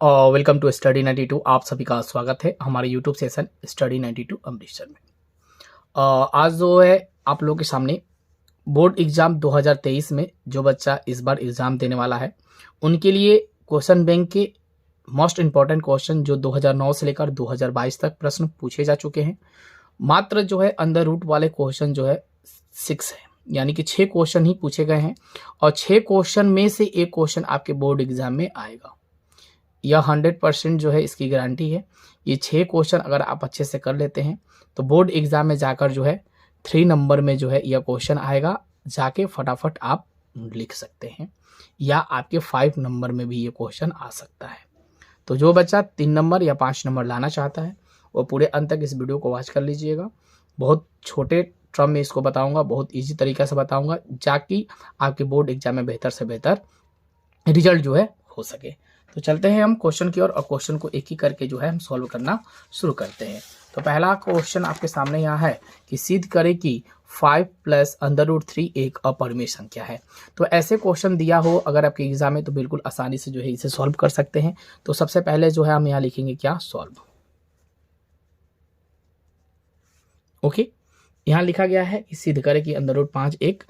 Welcome to study 92। आप सभी का स्वागत है हमारे यूट्यूब सेशन स्टडी 92 अमृतसर में। आज जो है आप लोगों के सामने बोर्ड एग्जाम 2023 में जो बच्चा इस बार एग्जाम देने वाला है उनके लिए क्वेश्चन बैंक के मोस्ट इंपॉर्टेंट क्वेश्चन जो 2009 से लेकर 2022 तक प्रश्न पूछे जा चुके हैं। मात्र जो है अंडर रूट वाले क्वेश्चन जो है 6 है, यानी कि 6 क्वेश्चन ही पूछे गए हैं और 6 क्वेश्चन में से एक क्वेश्चन आपके बोर्ड एग्जाम में आएगा। यह 100% जो है इसकी गारंटी है। ये 6 क्वेश्चन अगर आप अच्छे से कर लेते हैं तो बोर्ड एग्जाम में जाकर जो है 3 नंबर में जो है यह क्वेश्चन आएगा, जाके फटाफट आप लिख सकते हैं, या आपके 5 नंबर में भी ये क्वेश्चन आ सकता है। तो जो बच्चा 3 नंबर या 5 नंबर लाना चाहता है वो पूरे अंत तक इस वीडियो को वॉच कर लीजिएगा। बहुत छोटे टर्म में इसको बताऊंगा, बहुत ईजी तरीके से बताऊंगा, ताकि आपके बोर्ड एग्जाम में बेहतर से बेहतर रिजल्ट जो है हो सके। तो चलते हैं हम क्वेश्चन की ओर और क्वेश्चन को एक ही करके जो है हम सॉल्व करना शुरू करते हैं। तो पहला क्वेश्चन आपके सामने यहाँ है कि सिद्ध करें कि 5 + √3 एक अपरिमेय संख्या है। तो ऐसे क्वेश्चन दिया हो अगर आपके एग्जाम में तो बिल्कुल आसानी से जो है इसे सॉल्व कर सकते हैं। तो सबसे पहले जो है हम यहाँ लिखेंगे क्या, सॉल्व। ओके, यहाँ लिखा गया है कि सिद्ध करें कि √5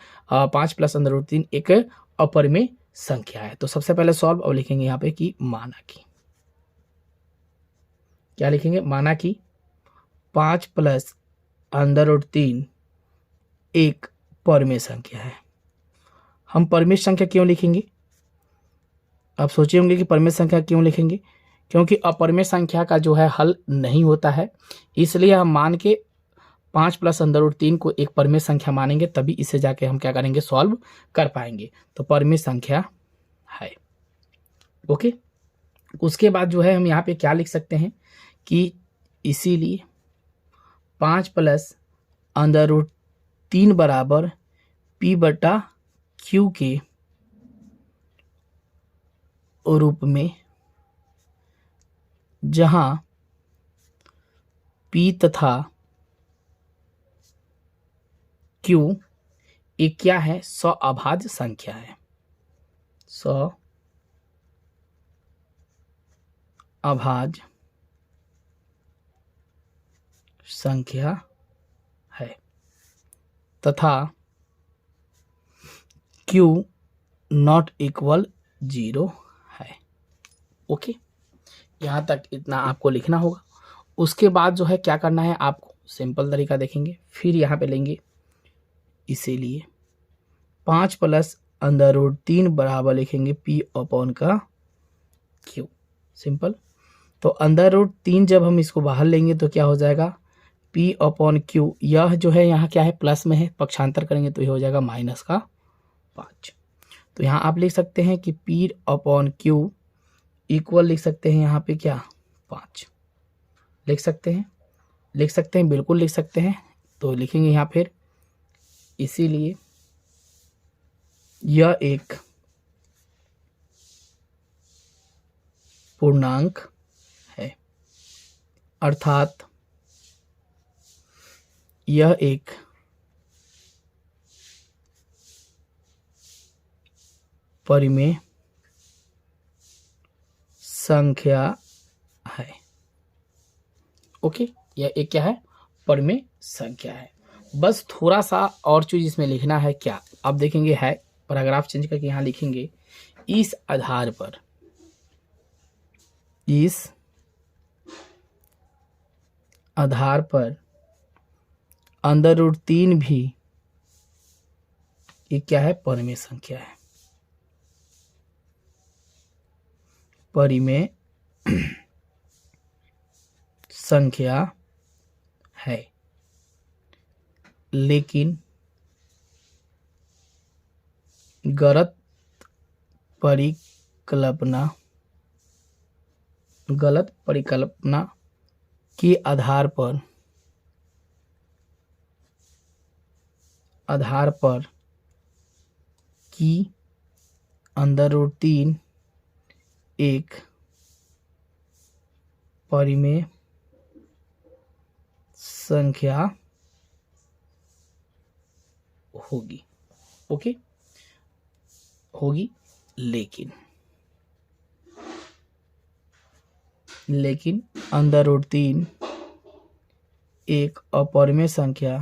5 + √3 एक अपरिमेय संख्या है। तो सबसे पहले सॉल्व और लिखेंगे यहाँ पे कि माना कि, क्या लिखेंगे, माना कि 5 + √3 एक परिमेय संख्या है। हम परिमेय संख्या क्यों लिखेंगे? आप सोचे होंगे कि परिमेय संख्या क्यों लिखेंगे, क्योंकि अपरिमेय संख्या का जो है हल नहीं होता है, इसलिए हम मान के 5 + √3 को एक परिमेय संख्या मानेंगे, तभी इसे जाके हम क्या करेंगे, सॉल्व कर पाएंगे। तो परिमेय संख्या है। ओके, उसके बाद जो है हम यहाँ पे क्या लिख सकते हैं कि इसीलिए 5 + √3 बराबर P/Q के रूप में, जहां P तथा Q एक क्या है, सअभाज्य संख्या है, सअभाज्य संख्या है तथा Q ≠ 0 है। ओके, यहाँ तक इतना आपको लिखना होगा। उसके बाद जो है क्या करना है, आपको सिंपल तरीका देखेंगे, फिर यहाँ पे लेंगे, इसीलिए 5 + √3 बराबर लिखेंगे P/Q। सिंपल। तो √3 जब हम इसको बाहर लेंगे तो क्या हो जाएगा, P/Q। यह जो है यहाँ क्या है, प्लस में है, पक्षांतर करेंगे तो ये हो जाएगा -5। तो यहाँ आप लिख सकते हैं कि P/Q इक्वल लिख सकते हैं यहाँ पे क्या, 5 लिख सकते हैं, बिल्कुल लिख सकते हैं। तो लिखेंगे यहाँ फिर, इसीलिए यह एक पूर्णांक है, अर्थात यह एक परिमेय संख्या है। ओके, यह एक क्या है, परिमेय संख्या है। बस थोड़ा सा और चीज इसमें लिखना है, क्या, आप देखेंगे है, पैराग्राफ चेंज करके यहाँ लिखेंगे, इस आधार पर, √3 भी ये क्या है, परिमेय संख्या है, परिमेय संख्या है, लेकिन गलत परिकल्पना के आधार पर कि √3 एक परिमेय संख्या होगी। ओके, होगी, लेकिन लेकिन अंडर रूट 3 एक अपरिमेय संख्या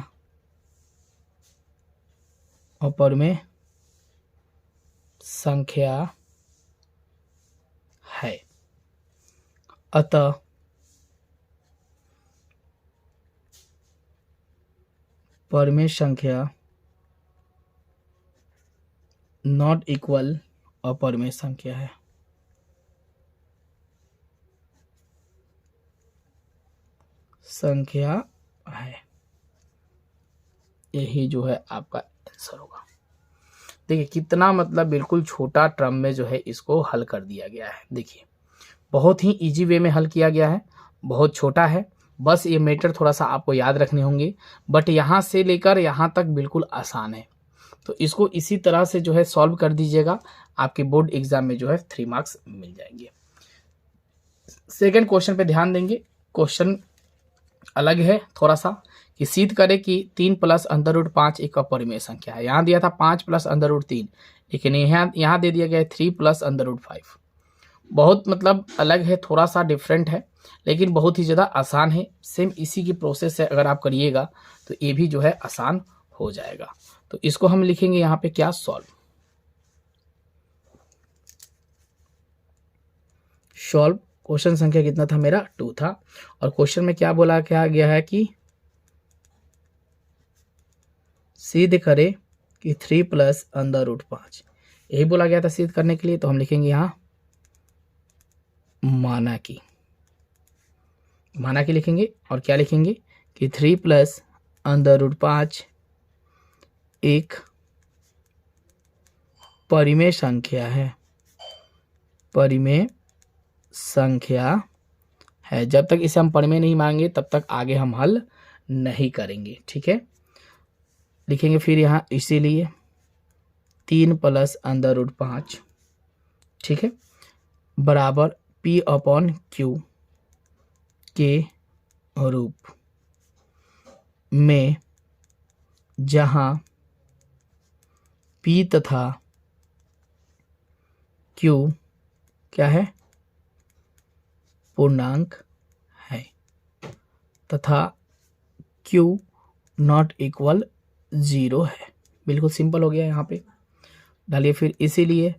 है। अतः परिमेय संख्या नॉट इक्वल अपरिमेय संख्या है। यही जो है आपका आंसर होगा। देखिए कितना मतलब बिल्कुल छोटा टर्म में जो है इसको हल कर दिया गया है। देखिए बहुत ही इजी वे में हल किया गया है, बहुत छोटा है, बस ये मेथड थोड़ा सा आपको याद रखने होंगे, बट यहाँ से लेकर यहाँ तक बिल्कुल आसान है। तो इसको इसी तरह से जो है सॉल्व कर दीजिएगा, आपके बोर्ड एग्जाम में जो है 3 मार्क्स मिल जाएंगे। सेकंड क्वेश्चन पे ध्यान देंगे। क्वेश्चन अलग है थोड़ा सा, कि सिद्ध करे कि 3 प्लस अंडर रूट 5 एक अपरिमेय संख्या है। यहाँ दिया था 5 प्लस अंडर रूट 3, लेकिन यहाँ दे दिया गया है 3 प्लस अंडर रूट 5। बहुत मतलब अलग है, थोड़ा सा डिफरेंट है, लेकिन बहुत ही ज़्यादा आसान है। सेम इसी की प्रोसेस है, अगर आप करिएगा तो ये भी जो है आसान हो जाएगा। तो इसको हम लिखेंगे यहाँ पे क्या, सॉल्व। क्वेश्चन संख्या कितना था मेरा, 2 था, और क्वेश्चन में क्या बोला क्या गया है कि सिद्ध करे कि 3 प्लस अंडर रूट 5, यही बोला गया था सिद्ध करने के लिए। तो हम लिखेंगे यहाँ माना कि लिखेंगे, और क्या लिखेंगे कि 3 प्लस अंडर रूट 5 एक परिमेय संख्या है। जब तक इसे हम परिमेय नहीं मांगे तब तक आगे हम हल नहीं करेंगे, ठीक है। लिखेंगे फिर यहाँ इसीलिए 3 प्लस अंडर रूट 5, ठीक है, बराबर P अपॉन Q के रूप में, जहां P तथा Q क्या है, पूर्णांक है, तथा Q नॉट इक्वल 0 है। बिल्कुल सिंपल हो गया यहाँ पे। डालिए फिर इसीलिए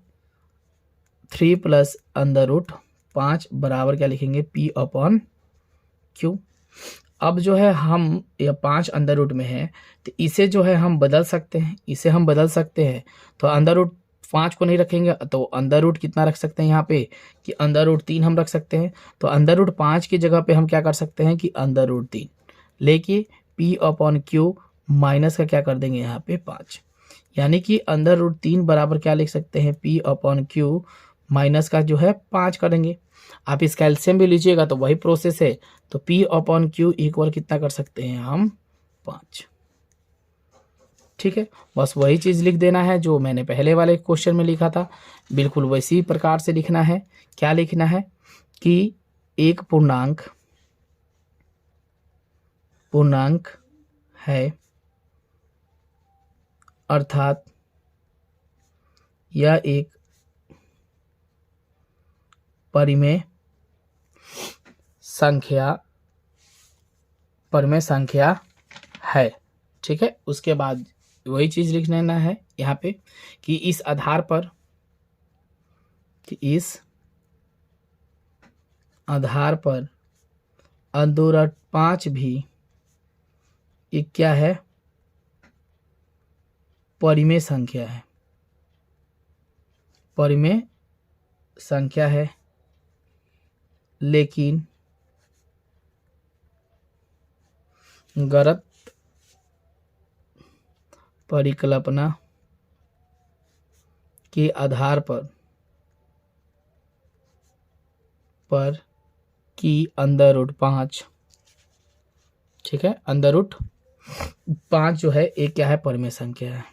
3 प्लस अंडर रूट 5 बराबर क्या लिखेंगे, P अपॉन Q। अब जो है हम यह 5 अंडर रूट में है, तो इसे जो है हम बदल सकते हैं, तो अंडर रूट 5 को नहीं रखेंगे तो अंडर रूट कितना रख सकते हैं यहाँ पे, कि अंडर रूट 3 हम रख सकते हैं। तो अंडर रूट 5 की जगह पे हम क्या कर सकते हैं कि अंडर रूट 3 लेके P अपॉन Q माइनस का क्या कर देंगे यहाँ पे 5, यानी कि अंडर रूट 3 बराबर क्या लिख सकते हैं, P अपॉन Q माइनस का जो है 5 करेंगे। आप इसका एलसीएम भी लीजिएगा तो वही प्रोसेस है। तो P अपॉन Q इक्वल कितना कर सकते हैं हम, 5, ठीक है। बस वही चीज़ लिख देना है जो मैंने पहले वाले क्वेश्चन में लिखा था, बिल्कुल वैसी प्रकार से लिखना है। क्या लिखना है कि एक पूर्णांक है, अर्थात यह एक परिमेय संख्या है, ठीक है। उसके बाद वही चीज लिख लेना है यहाँ पे कि इस आधार पर अंडर रूट 5 भी एक क्या है, परिमेय संख्या है, लेकिन गलत परिकल्पना के आधार पर कि अंडर रूट 5, ठीक है, अंडर रूट 5 जो है एक क्या है, परिमेय संख्या है,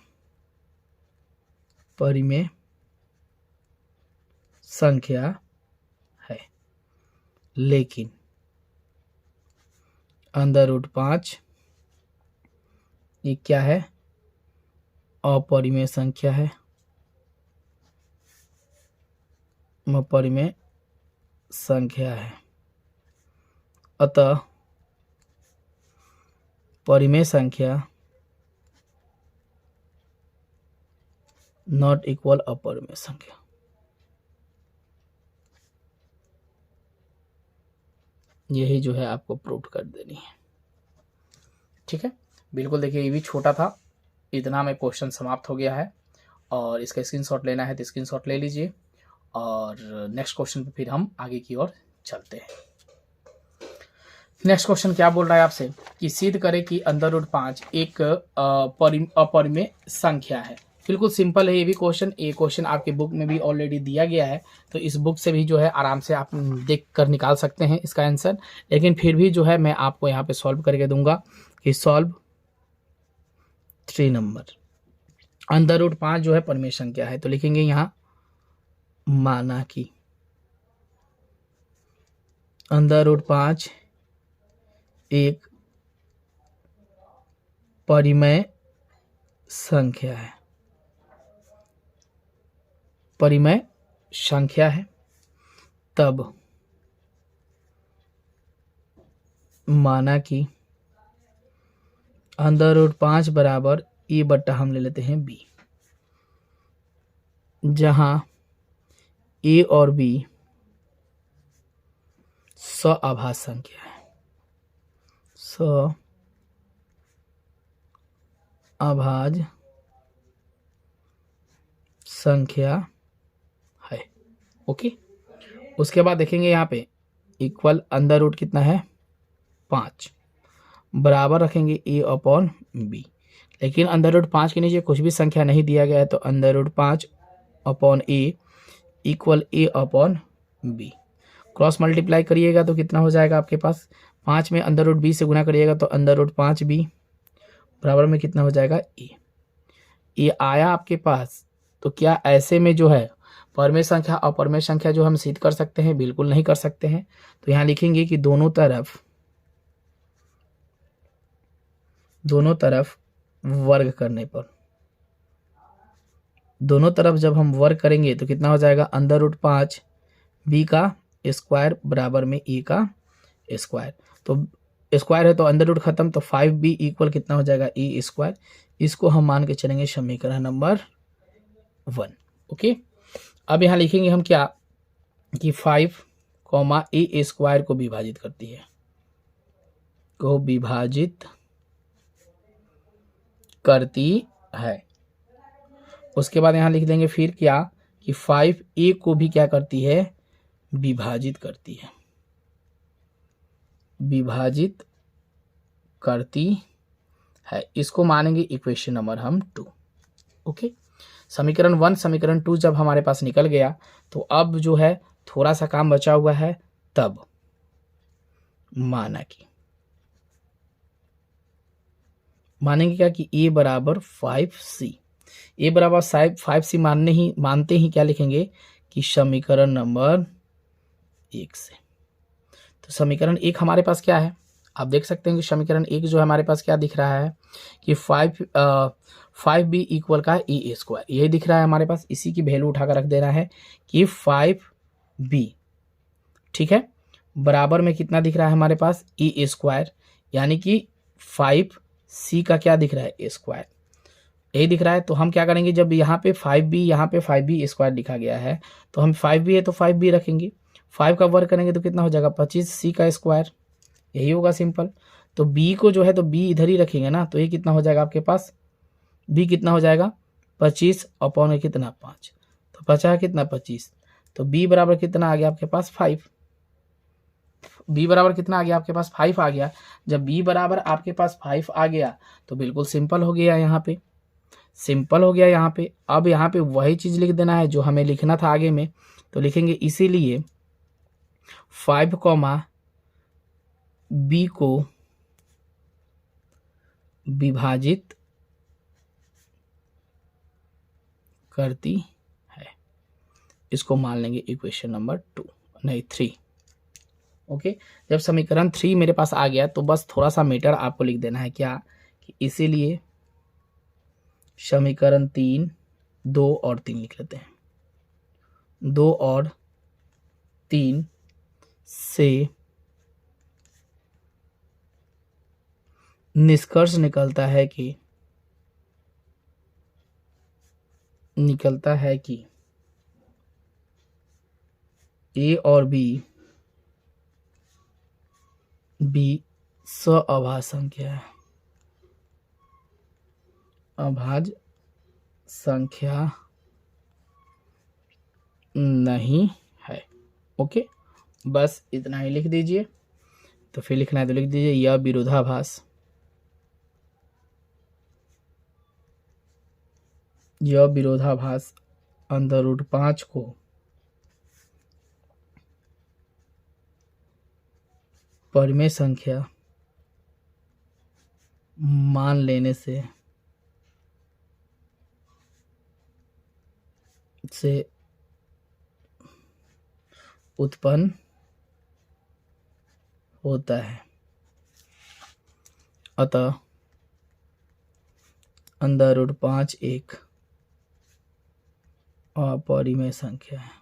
लेकिन अंडर रूट 5 ये क्या है, अपरिमेय संख्या है, अपरिमेय संख्या है। अतः परिमेय संख्या नॉट इक्वल अपरिमेय संख्या। यही जो है आपको प्रूव कर देनी है। ठीक है, बिल्कुल देखिए, ये भी छोटा था, इतना में क्वेश्चन समाप्त हो गया है। और इसका स्क्रीनशॉट लेना है तो स्क्रीनशॉट ले लीजिए, और नेक्स्ट क्वेश्चन पे फिर हम आगे की ओर चलते हैं। नेक्स्ट क्वेश्चन क्या बोल रहा है आपसे कि सिद्ध करें कि अंडर रूट 5 एक अपरिमेय संख्या है। बिल्कुल सिंपल है ये भी क्वेश्चन। ये क्वेश्चन आपके बुक में भी ऑलरेडी दिया गया है, तो इस बुक से भी जो है आराम से आप देख कर निकाल सकते हैं इसका आंसर। लेकिन फिर भी जो है मैं आपको यहाँ पे सॉल्व करके दूंगा कि सॉल्व 3 नंबर। अंडर रूट 5 जो है परिमेय संख्या है, तो लिखेंगे यहाँ माना कि अंडर रूट 5 एक परिमेय संख्या है। परिमेय संख्या है, तब माना कि अंडर रूट 5 बराबर ए बट्टा हम ले लेते हैं बी, जहां ए और बी सअभाज्य संख्या है। सअभाज्य संख्या है। ओके, उसके बाद देखेंगे यहाँ पे इक्वल अंडर रूट कितना है 5, बराबर रखेंगे ए अपॉन बी। लेकिन अंडर रूट 5 के नीचे कुछ भी संख्या नहीं दिया गया है, तो अंडर रूट 5 अपॉन ए इक्वल ए अपॉन बी। क्रॉस मल्टीप्लाई करिएगा तो कितना हो जाएगा आपके पास, 5 में अंडर रूट बी से गुना करिएगा तो अंडर रूट 5 बी बराबर में कितना हो जाएगा ए। ये आया आपके पास। तो क्या ऐसे में जो है परिमेय संख्या अपरिमेय संख्या जो हम सिद्ध कर सकते हैं? बिल्कुल नहीं कर सकते हैं। तो यहाँ लिखेंगे कि दोनों तरफ वर्ग करने पर, दोनों तरफ जब हम वर्ग करेंगे तो कितना हो जाएगा, अंडर रूट 5 बी का स्क्वायर बराबर में ए का स्क्वायर। तो स्क्वायर है तो अंडर रूट खत्म, तो 5b इक्वल कितना हो जाएगा ए स्क्वायर। इसको हम मान के चलेंगे समीकरण नंबर 1। ओके, अब यहाँ लिखेंगे हम क्या कि 5 ए स्क्वायर को विभाजित करती है, को विभाजित करती है। उसके बाद यहाँ लिख देंगे फिर क्या कि 5a को भी क्या करती है, विभाजित करती है, विभाजित करती है। इसको मानेंगे इक्वेशन नंबर हम 2। ओके, समीकरण 1 समीकरण 2 जब हमारे पास निकल गया, तो अब जो है थोड़ा सा काम बचा हुआ है। तब माना कि मानेंगे क्या कि a बराबर 5c, a बराबर 5c मानते ही क्या लिखेंगे कि समीकरण नंबर 1 से। तो समीकरण 1 हमारे पास क्या है, आप देख सकते हैं कि समीकरण 1 जो है हमारे पास क्या दिख रहा है कि 5b इक्वल का ए स्क्वायर, यही दिख रहा है हमारे पास। इसी की वैल्यू उठाकर रख देना है कि 5b, ठीक है, बराबर में कितना दिख रहा है हमारे पास ए स्क्वायर, यानी कि 5c का क्या दिख रहा है ए स्क्वायर, यही दिख रहा है। तो हम क्या करेंगे, जब यहाँ पे 5b यहाँ पे 5b स्क्वायर लिखा गया है, तो हम 5b है तो 5b रखेंगे, 5 का वर्ग करेंगे तो कितना हो जाएगा 25c का स्क्वायर, यही होगा सिंपल। तो b को जो है तो b इधर ही रखेंगे ना, तो ये कितना हो जाएगा आपके पास, b कितना हो जाएगा 25 अपॉन कितना 5, तो बचा कितना 25, तो b बराबर कितना आ गया आपके पास 5, b बराबर कितना आ गया आपके पास 5 आ गया। जब b बराबर आपके पास 5 आ गया तो बिल्कुल सिंपल हो गया, यहाँ पे सिंपल हो गया यहाँ पे। अब यहाँ पे वही चीज लिख देना है जो हमें लिखना था आगे में, तो लिखेंगे इसीलिए 5 b को विभाजित करती है। इसको मान लेंगे इक्वेशन नंबर 2 नहीं 3। ओके, जब समीकरण 3 मेरे पास आ गया तो बस थोड़ा सा मीटर आपको लिख देना है क्या कि इसीलिए समीकरण 3 2 और 3 लिख लेते हैं, 2 और 3 से निष्कर्ष निकलता है कि ए और बी सअभाज्य संख्या है, अभाज्य संख्या नहीं है। ओके, बस इतना ही लिख दीजिए। तो फिर लिखना है तो लिख दीजिए यह विरोधाभास अंडर रूट 5 को परिमेय संख्या मान लेने से उत्पन्न होता है। अतः अंडर रूट 5 एक अपरिमेय संख्या है।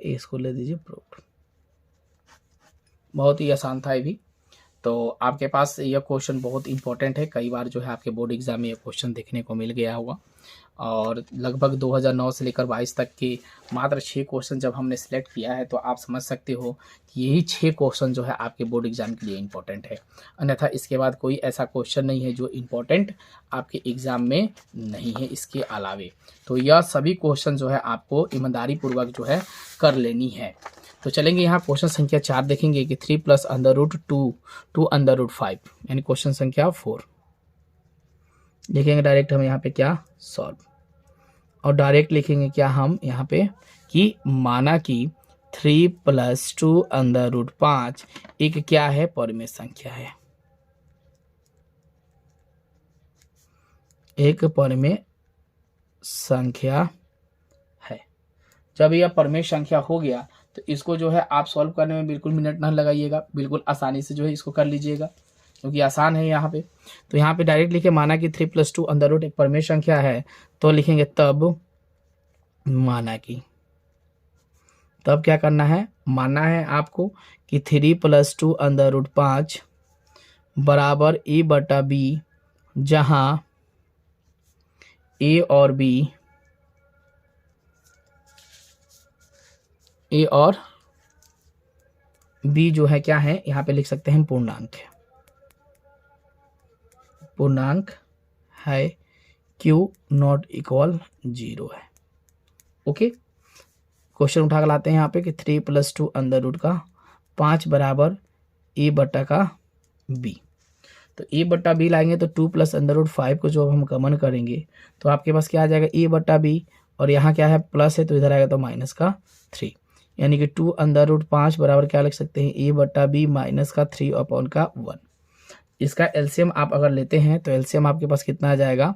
इसको ले दीजिए प्रूफ। बहुत ही आसान था ये भी। तो आपके पास यह क्वेश्चन बहुत इंपॉर्टेंट है, कई बार जो है आपके बोर्ड एग्जाम में यह क्वेश्चन देखने को मिल गया होगा। और लगभग 2009 से लेकर 22 तक के मात्र 6 क्वेश्चन जब हमने सिलेक्ट किया है, तो आप समझ सकते हो कि यही 6 क्वेश्चन जो है आपके बोर्ड एग्जाम के लिए इंपॉर्टेंट है। अन्यथा इसके बाद कोई ऐसा क्वेश्चन नहीं है जो इंपॉर्टेंट आपके एग्जाम में नहीं है इसके अलावे। तो यह सभी क्वेश्चन जो है आपको ईमानदारी पूर्वक जो है कर लेनी है। तो चलेंगे यहाँ क्वेश्चन संख्या 4 देखेंगे कि 3 + √2 2 √5 यानी क्वेश्चन संख्या 4 लिखेंगे। डायरेक्ट हम यहाँ पे क्या सॉल्व, और डायरेक्ट लिखेंगे क्या हम यहाँ पे कि माना कि 3 + 2 √5 एक क्या है, परिमेय संख्या है, एक परिमेय संख्या है। जब यह परिमेय संख्या हो गया तो इसको जो है आप सॉल्व करने में बिल्कुल मिनट ना लगाइएगा, बिल्कुल आसानी से जो है इसको कर लीजिएगा, क्योंकि आसान है यहाँ पे। तो यहाँ पे डायरेक्ट लिखे माना कि 3 + 2 √ एक परिमेय संख्या है, तो लिखेंगे तब माना कि, तब क्या करना है, मानना है आपको कि 3 + 2 √5 बराबर a/b, जहां a और b जो है क्या है, यहाँ पे लिख सकते हैं पूर्णांक है, q ≠ 0 है। ओके, क्वेश्चन उठा कर लाते हैं यहाँ पे कि 3 + 2 √5 बराबर a/b। तो a/b लाएंगे तो 2 + √5 को जो हम कॉमन करेंगे तो आपके पास क्या आ जाएगा, a/b, और यहाँ क्या है प्लस है तो इधर आएगा तो -3, यानी कि 2 √5 बराबर क्या लिख सकते हैं, a/b -3/1। इसका एलसीएम आप अगर लेते हैं तो एलसीएम आपके पास कितना आ जाएगा,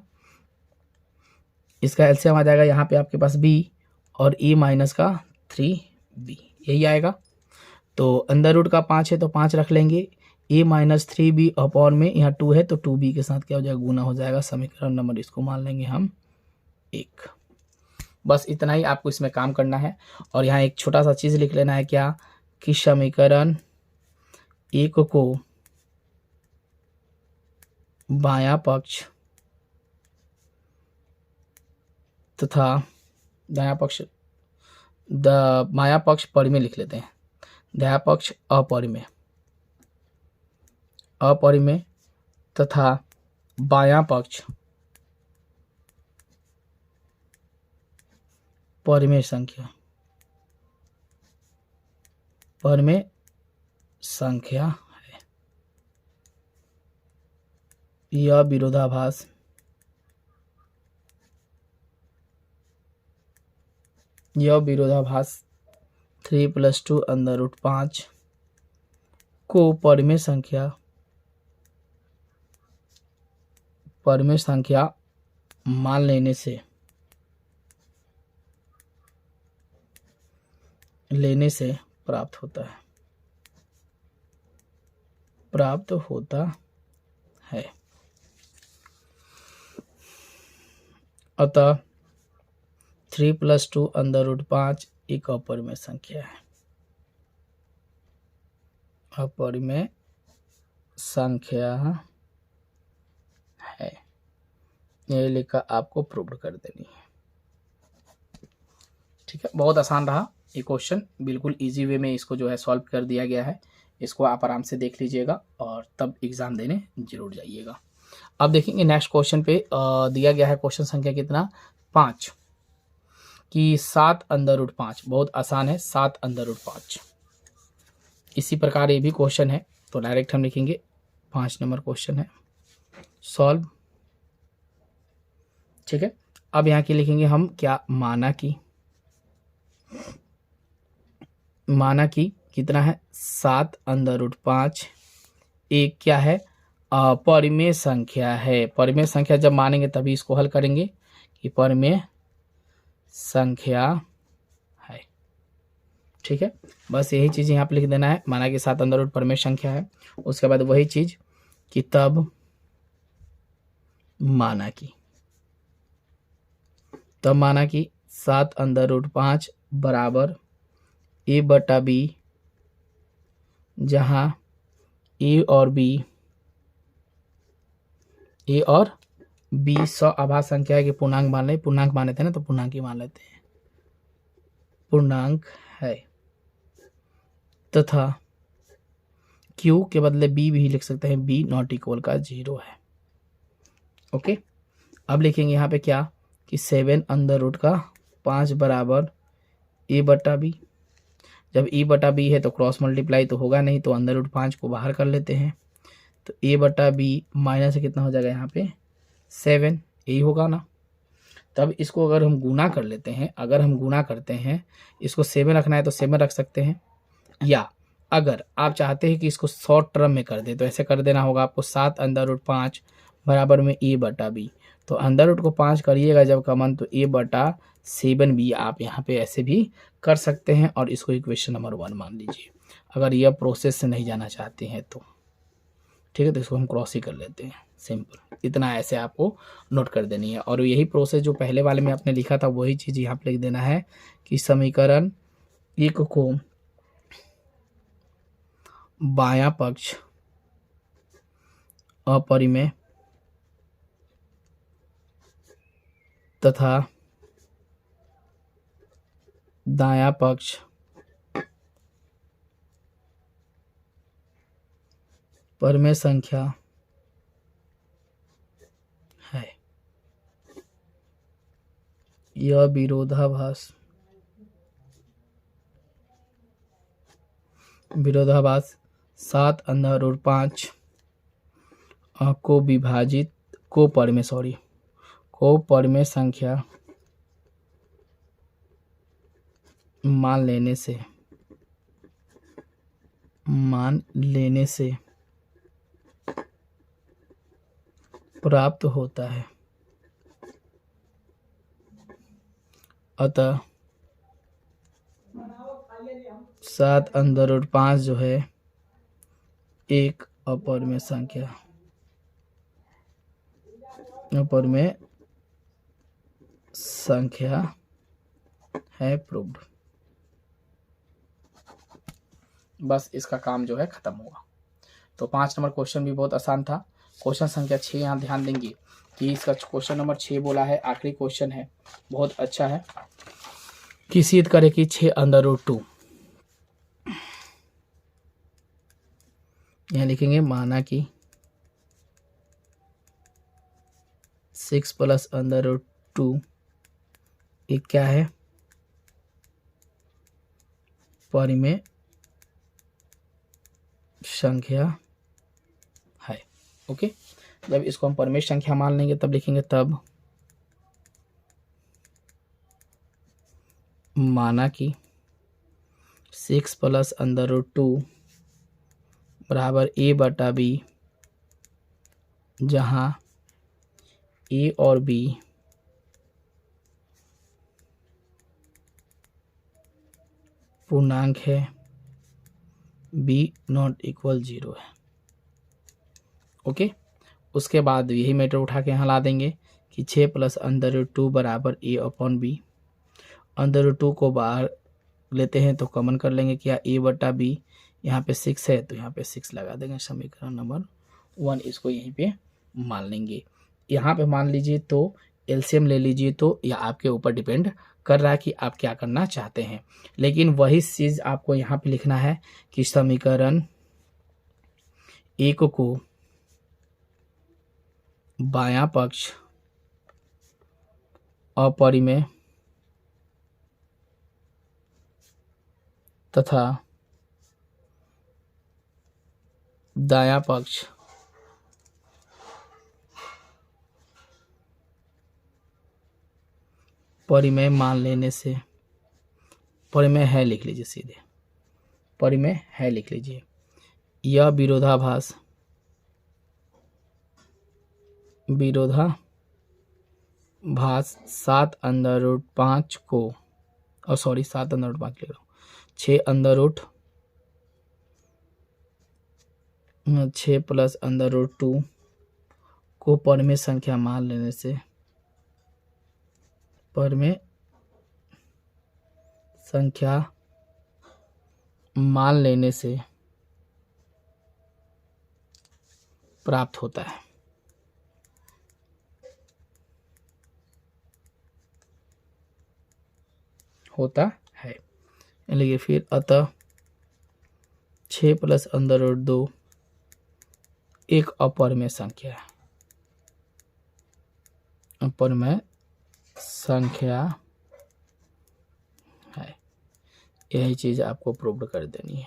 इसका एलसीएम आ जाएगा यहाँ पे आपके पास b और a -3b, यही आएगा। तो अंडर रूट का 5 है तो 5 रख लेंगे, a -3b अपॉन में यहाँ 2 है तो 2b के साथ क्या हो जाएगा, गुना हो जाएगा। समीकरण नंबर इसको मान लेंगे हम 1। बस इतना ही आपको इसमें काम करना है। और यहाँ एक छोटा सा चीज़ लिख लेना है क्या, कि समीकरण 1 को बायां पक्ष तथा दायां पक्ष, बायां पक्ष परिमेय लिख लेते हैं, दायां पक्ष अपरिमेय तथा बायां पक्ष परिमेय संख्या है। यह विरोधाभास यह विरोधाभास 3 + 2 √5 को परिमेय संख्या मान लेने से प्राप्त होता है। अतः 3 + 2 √5 एक अपरिमेय संख्या है, अपरिमेय संख्या है। ये लिखा आपको प्रूव कर देनी है। ठीक है, बहुत आसान रहा ये क्वेश्चन, बिल्कुल इजी वे में इसको जो है सॉल्व कर दिया गया है। इसको आप आराम से देख लीजिएगा और तब एग्जाम देने जरूर जाइएगा। अब देखेंगे नेक्स्ट क्वेश्चन पे दिया गया है क्वेश्चन संख्या कितना 5 कि 7 अंडर रूट 5। बहुत आसान है, 7 अंडर रूट 5। इसी प्रकार ये भी क्वेश्चन है, तो डायरेक्ट हम लिखेंगे 5 नंबर क्वेश्चन है, सॉल्व। ठीक है, अब यहाँ की लिखेंगे हम क्या, माना कि कितना है 7 अंडर रूट 5 एक क्या है, परिमेय संख्या है। परिमेय संख्या जब मानेंगे तभी इसको हल करेंगे कि परिमेय संख्या है। ठीक है, बस यही चीज यहाँ पे लिख देना है, माना कि 7 अंडर रूट परिमेय संख्या है। उसके बाद वही चीज कि तब माना कि 7 अंडर रूट 5 बराबर ए बटा बी, जहां ए और बी अभाज्य संख्या है कि पूर्णांक मान लेते हैं ना, तो पूर्णांक ही मान लेते हैं, पूर्णांक है, तथा क्यू के बदले बी भी लिख सकते हैं, बी नॉट इक्वल का 0 है। ओके, अब लिखेंगे यहाँ पे क्या कि 7 अंडर रूट का 5 बराबर ए बटा बी। जब ए बटा बी है तो क्रॉस मल्टीप्लाई तो होगा नहीं, तो अंडर रूट 5 को बाहर कर लेते हैं, तो ए बटा बी माइनस से कितना हो जाएगा यहाँ पे 7, यही होगा ना। तब इसको अगर हम गुना कर लेते हैं, इसको 7 रखना है तो 7 रख सकते हैं, या अगर आप चाहते हैं कि इसको शॉर्ट टर्म में कर दे तो ऐसे कर देना होगा आपको, 7 अंडर रूट 5 बराबर में ए बटा बी। तो अंडर रूट को 5 करिएगा जब कॉमन, तो ए बटा 7 भी आप यहाँ पे ऐसे भी कर सकते हैं, और इसको इक्वेशन नंबर 1 मान लीजिए, अगर यह प्रोसेस से नहीं जाना चाहते हैं तो। ठीक है, तो इसको हम क्रॉस ही कर लेते हैं, सिंपल। इतना ऐसे आपको नोट कर देनी है, और यही प्रोसेस जो पहले वाले में आपने लिखा था वही चीज़ यहाँ पे लिख देना है कि समीकरण 1 को बायां पक्ष अपरिमेय तथा दायां पक्ष परिमेय संख्या है। यह विरोधाभास 7 अंडर रूट 5 को विभाजित को परिमेय संख्या मान लेने से प्राप्त होता है। अतः 7 अंडर रूट 5 जो है एक अपरिमेय संख्या है, प्रूव्ड। बस इसका काम जो है खत्म होगा। तो 5 नंबर क्वेश्चन भी बहुत आसान था। क्वेश्चन संख्या 6 यहाँ ध्यान देंगे कि इसका क्वेश्चन नंबर 6 बोला है, आखिरी क्वेश्चन है, बहुत अच्छा है कि सिद्ध करे कि 6 अंडर रूट 2, यहाँ लिखेंगे माना कि 6 प्लस अंडर रूट 2 एक क्या है, परिमेय संख्या है। ओके, जब इसको हम परिमेय संख्या मान लेंगे तब लिखेंगे तब माना कि 6 प्लस अंडर रूट 2 बराबर ए बटा बी, जहां ए और बी पूर्णांक है, बी नॉट इक्वल 0 है। ओके, उसके बाद यही मैटर उठा के यहाँ ला देंगे कि 6 प्लस अंडर रूट 2 बराबर ए अपॉन बी। अंडर रूट 2 को बाहर लेते हैं तो कॉमन कर लेंगे क्या, a बटा b, यहाँ पे 6 है तो यहाँ पे 6 लगा देंगे, समीकरण नंबर 1 इसको यहीं पे मान लेंगे। यहाँ पे मान लीजिए तो एलसीएम ले लीजिए, तो यह आपके ऊपर डिपेंड कर रहा है कि आप क्या करना चाहते हैं, लेकिन वही चीज़ आपको यहाँ पे लिखना है कि समीकरण 1 को बायां पक्ष अपरिमेय तथा दायां पक्ष परिमेय मान लेने से, परिमेय है लिख लीजिए, सीधे परिमेय है लिख लीजिए, यह विरोधाभास 7√5 को, और सॉरी 7√5 लिख रहा हूँ, 6 प्लस √2 को परिमेय संख्या मान लेने से, परिमेय संख्या मान लेने से प्राप्त होता है। लिखिए फिर, अतः 6 प्लस √2 एक अपरिमेय संख्या है, अपरिमेय संख्या है। यही चीज आपको प्रूव कर देनी है।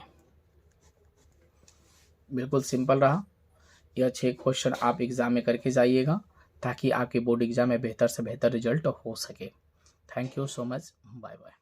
बिल्कुल सिंपल रहा। यह 6 क्वेश्चन आप एग्जाम में करके जाइएगा ताकि आपके बोर्ड एग्जाम में बेहतर से बेहतर रिजल्ट हो सके। Thank you so much, bye bye.